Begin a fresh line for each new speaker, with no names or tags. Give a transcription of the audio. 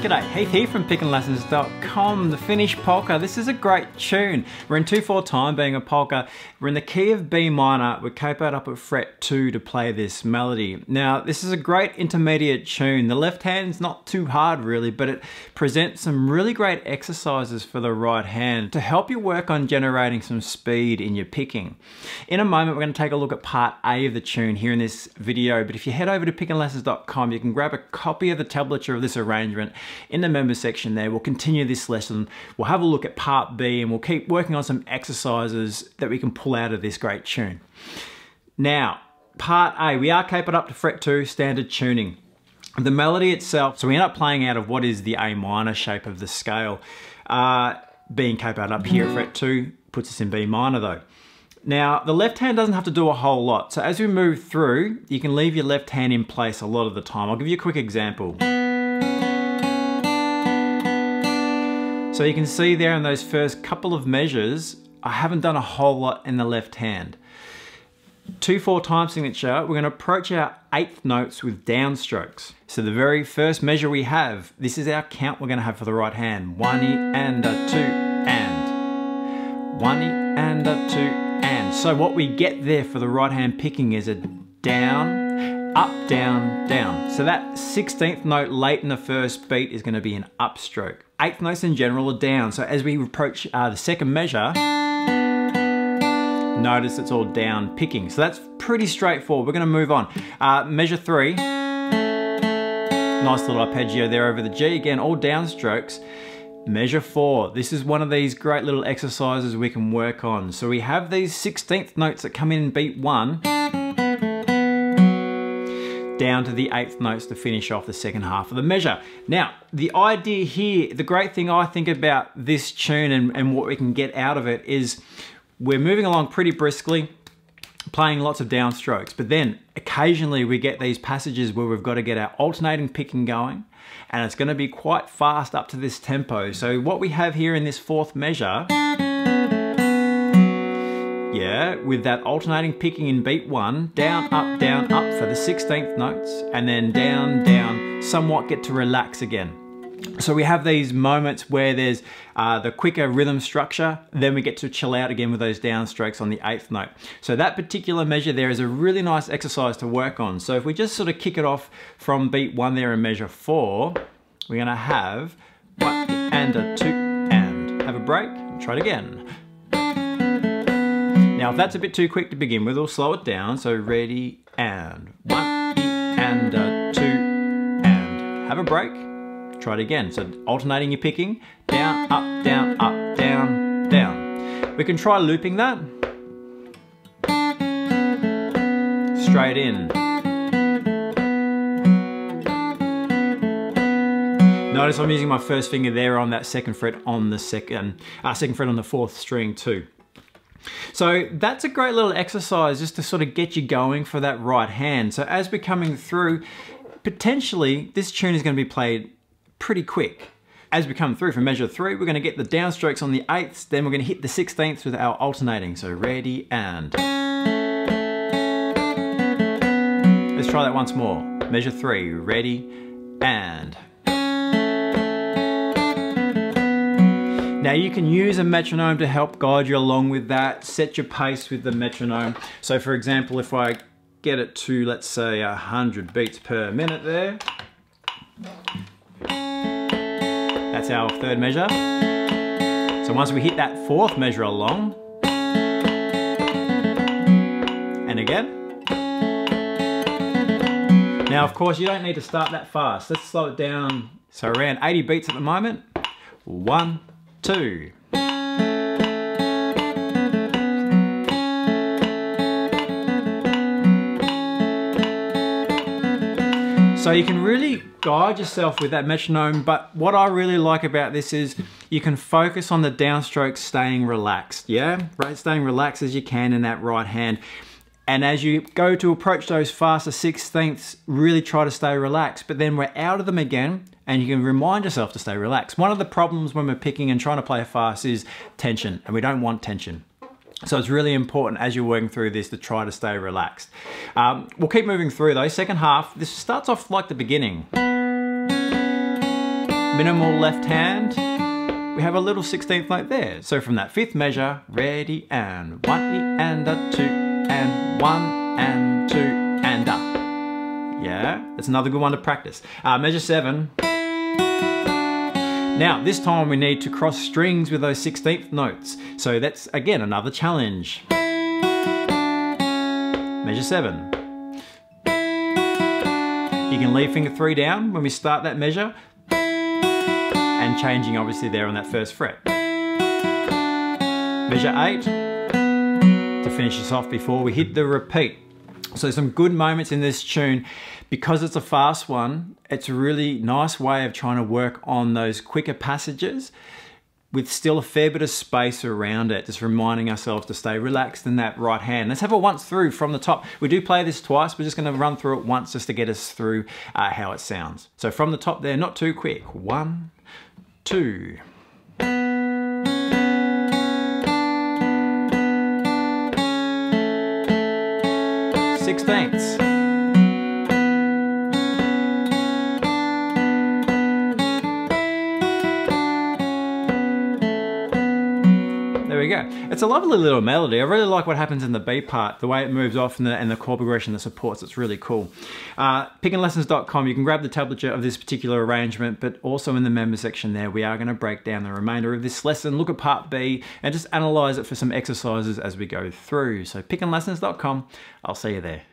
G'day, Heath here from pickinglessons.com. The Finnish Polka. This is a great tune. We're in 2/4 time, being a polka. We're in the key of B minor. We're capoed up at fret 2 to play this melody. Now, this is a great intermediate tune. The left hand's not too hard really, but it presents some really great exercises for the right hand to help you work on generating some speed in your picking. In a moment, we're going to take a look at part A of the tune here in this video, but if you head over to pickinglessons.com, you can grab a copy of the tablature of this arrangement in the members section there. We'll continue this lesson. We'll have a look at part B and we'll keep working on some exercises that we can pull out of this great tune. Now, part A, we are capoed up to fret 2, standard tuning. The melody itself, so we end up playing out of what is the A minor shape of the scale. Being capoed up here at fret 2 puts us in B minor though. Now, the left hand doesn't have to do a whole lot. So as we move through, you can leave your left hand in place a lot of the time. I'll give you a quick example. So you can see there in those first couple of measures, I haven't done a whole lot in the left hand. 2/4 time signature, we're going to approach our 8th notes with downstrokes. So the very first measure we have, this is our count we're going to have for the right hand. 1 E and a 2 and. 1 E and a 2 and. So what we get there for the right hand picking is a down, up, down, down. So that 16th note late in the first beat is going to be an upstroke. 8th notes in general are down. So as we approach the second measure, notice it's all down picking. So that's pretty straightforward. We're going to move on. Measure 3, nice little arpeggio there over the G. Again, all downstrokes. Measure 4, this is one of these great little exercises we can work on. So we have these 16th notes that come in beat 1, down to the 8th notes to finish off the second half of the measure. Now, the idea here, the great thing I think about this tune and what we can get out of it is we're moving along pretty briskly, playing lots of downstrokes, but then occasionally we get these passages where we've got to get our alternating picking going, and it's going to be quite fast up to this tempo. So what we have here in this 4th measure, yeah, with that alternating picking in beat 1, down, up for the 16th notes, and then down, down, somewhat get to relax again. So we have these moments where there's the quicker rhythm structure, then we get to chill out again with those downstrokes on the 8th note. So that particular measure there is a really nice exercise to work on. So if we just sort of kick it off from beat 1 there in measure 4, we're going to have 1 and a 2 and. Have a break, and try it again. Now if that's a bit too quick to begin with, we'll slow it down. So ready and 1 E and a 2 and. Have a break. Try it again. So alternating your picking, down, up, down, down. We can try looping that. Straight in. Notice I'm using my first finger there on that 2nd fret on the second fret on the 4th string too. So that's a great little exercise just to sort of get you going for that right hand. So as we're coming through, potentially this tune is going to be played pretty quick. As we come through from measure 3, we're going to get the downstrokes on the 8ths, then we're going to hit the 16ths with our alternating. So ready and. Let's try that once more. Measure 3, ready and. Now you can use a metronome to help guide you along with that, set your pace with the metronome. So for example, if I get it to, let's say 100 beats per minute there, that's our 3rd measure. So once we hit that 4th measure along, and again. Now of course you don't need to start that fast. Let's slow it down. So around 80 beats at the moment. 1, 2. So you can really guide yourself with that metronome, but what I really like about this is you can focus on the downstrokes staying relaxed, yeah? Right, staying relaxed as you can in that right hand. And as you go to approach those faster 16ths, really try to stay relaxed, but then we're out of them again, and you can remind yourself to stay relaxed. One of the problems when we're picking and trying to play fast is tension, and we don't want tension. So it's really important as you're working through this to try to stay relaxed. We'll keep moving through though. Second half, this starts off like the beginning. minimal left hand, we have a little 16th note there. So from that 5th measure, ready and 1 E and a 2 and 1 and 2 and a. Yeah, that's another good one to practice. Measure 7. Now this time we need to cross strings with those 16th notes. So that's again another challenge. Measure 7. You can leave finger 3 down when we start that measure, and changing obviously there on that 1st fret. Measure 8 to finish us off before we hit the repeat. So some good moments in this tune. Because it's a fast one, it's a really nice way of trying to work on those quicker passages with still a fair bit of space around it, just reminding ourselves to stay relaxed in that right hand. Let's have it once through from the top. We do play this twice, we're just gonna run through it once just to get us through how it sounds. So from the top there, not too quick. 1, 2. 16ths. There we go. It's a lovely little melody. I really like what happens in the B part, the way it moves off and the chord progression that supports. It's really cool. Pickinglessons.com, you can grab the tablature of this particular arrangement, but also in the member section there, we are going to break down the remainder of this lesson, look at part B, and just analyze it for some exercises as we go through. So pickinglessons.com, I'll see you there.